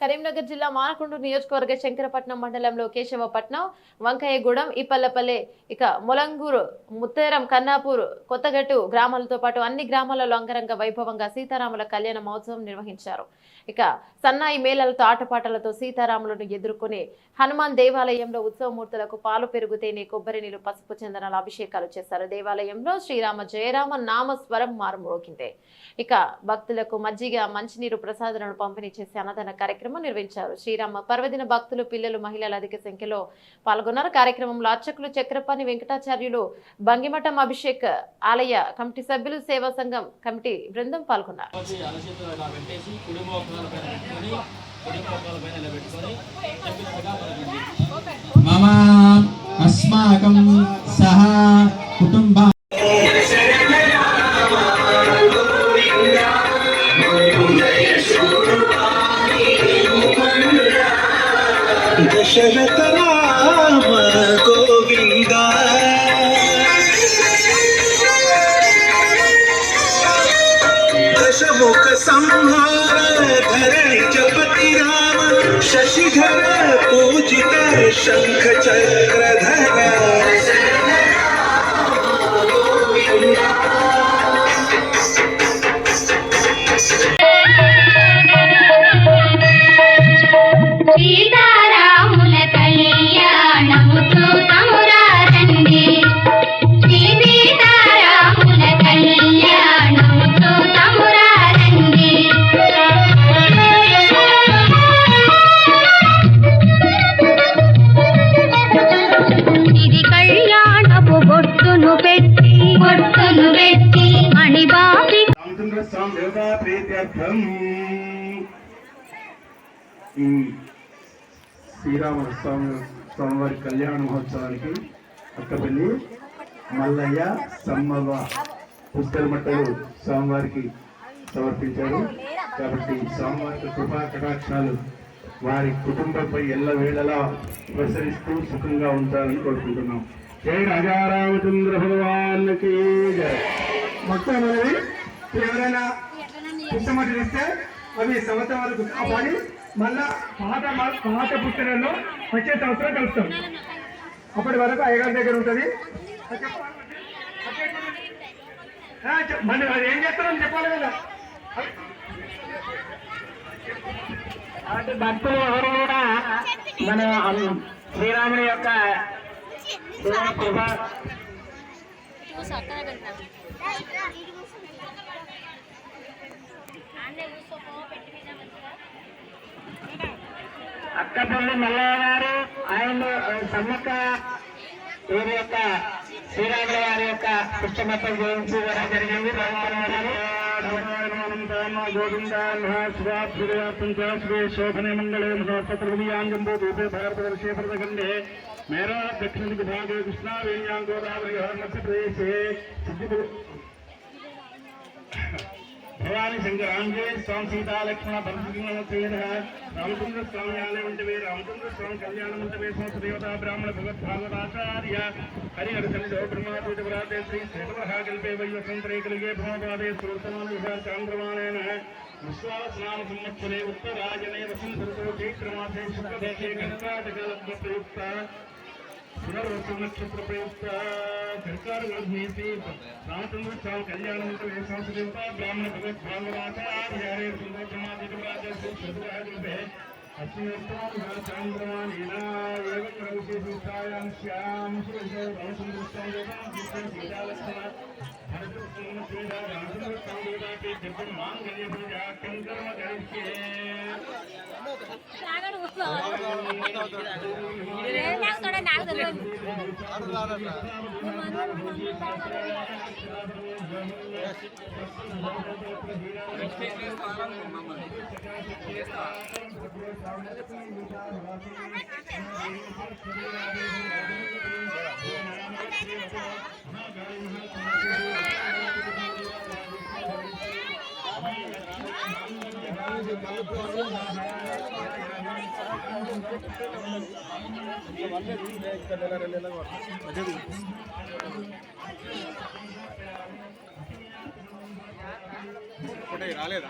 కరీంనగర్ జిల్లా మానకొండ నియోజకవర్గ శంకరపట్నం మండలంలో కేశవపట్నం, వంకయ్యగూడెం, ఇపల్లపల్లె, ఇక మొలంగూరు, ముత్తేరం, కన్నాపూర్, కొత్తగట్టు గ్రామాలతో పాటు అన్ని గ్రామాలలో అంగరంగ వైభవంగా సీతారాముల కళ్యాణ మహోత్సవం నిర్వహించారు. ఇక సన్నాయి మేళలతో ఆటపాటలతో సీతారాములను ఎదుర్కొనే హనుమాన్ దేవాలయంలో ఉత్సవమూర్తులకు పాలు, పెరుగు, తేనె, కొబ్బరి నీళ్లు, పసుపు, చందనాల అభిషేకాలు చేశారు. దేవాలయంలో శ్రీరామ జయరామ నామ స్వరం మారుమోగింది. ఇక భక్తులకు మజ్జిగ, మంచినీరు ప్రసాదాలను పంపిణీ చేసి అన్నదాన కార్యక్రమం నిర్వహించారు. శ్రీరామ పర్వదిన భక్తులు, పిల్లలు, మహిళలు అధిక సంఖ్యలో పాల్గొన్నారు. కార్యక్రమంలో అర్చకులు చక్రపాణి వెంకటాచార్యులు, బంగిమఠం అభిషేక్ ఆలయ కమిటీ సభ్యులు, సేవా సంఘం కమిటీ బృందం పాల్గొన్నారు. అస్మాకం సహ కుటుంబ దశరథ రామ గోవింద దశముఖ సంహార ధరణి జపతి రామ శశిధర పూజిత శంఖ చక్రధర శ్రీరామ స్వామివారి కళ్యాణ మహోత్సవానికి అక్కపల్లి మల్లయ్య సమ్మవ్వ పుస్తకమట్టలు స్వామివారికి సమర్పించారు. కాబట్టి స్వామివారికి కృపా కటాక్షాలు వారి కుటుంబంపై ఎల్లవేళలా ప్రసరిస్తూ సుఖంగా ఉంటారని కోరుకుంటున్నాం. జై రాజారామచంద్ర భగవాన్కి జై. మొత్తం అనేది ఎవరైనా పుస్తకమట్టలు ఇస్తే అవి సంవత్సరం వరకు కాపాడి మళ్ళా పాత పుస్తకాల్లో వచ్చే సంవత్సరం కలుస్తాం. అప్పటి వరకు అయ్యగారి దగ్గర ఉంటుంది. మళ్ళీ అది ఏం చేస్తారని చెప్పాలి కదా. భక్తులు ఎవరు కూడా మన శ్రీరాముని యొక్క అక్కపల్లి మల్లయ్య గారు ఆయన సమ్మక్క వీరి యొక్క శ్రీరాముల వారి యొక్క పుష్పమతం గురించి కూడా జరిగింది. శోభనే మంగళే మహాపత్రయాంగంబో రూపే భారతవర్షే భరతఖండే మేరా దక్షిణ దిగ్భాగే కృష్ణా వేణ్యాం గోదావరి మధ్యప్రదేశే భవానీ శంకరాంజే స్వామి సీతా లక్ష్మణ భరతేన రామచంద్ర స్వామి ఆలయ వంటివే రామచంద్ర స్వామి కళ్యాణ వంటివే సంస్దేవత బ్రాహ్మణ భగవద్భాగవతాచార్య హరిహరసన్నిధో బ్రహ్మాతీతవ్రాతే శ్రీ శ్వేతమహాకల్పే వైవసంతరే కలిగే భగవద్వాదే శ్రోతమాన విభాచాంద్రమాణేన విశ్వాసనామ సంవత్సరే ఉత్తరాయణే వసంతఋతో చైత్రమాసే శుక్లదేశే కర్కాటకలగ్న ప్రయుక్త పునర్వసు నక్షత్ర ప్రయుక్త సర్కారగ్రహేసి రామచంద్ర స్వామి కళ్యాణ మంత్రే సంస్దేవత బ్రాహ్మణ భగవద్భాగవతాచార్య హరిహరసన్నిధో శ్రీ శ్వేతమహాకల్పే చంద్రమానేనా విశేషాయాం శ్యాం సురేశో రామచంద్ర స్వామి సీతాలక్ష్మణ రామచంద్ర స్వామి దివ్య మాంగళ్య పూజ కంకర్మ కలిగే రాలేదా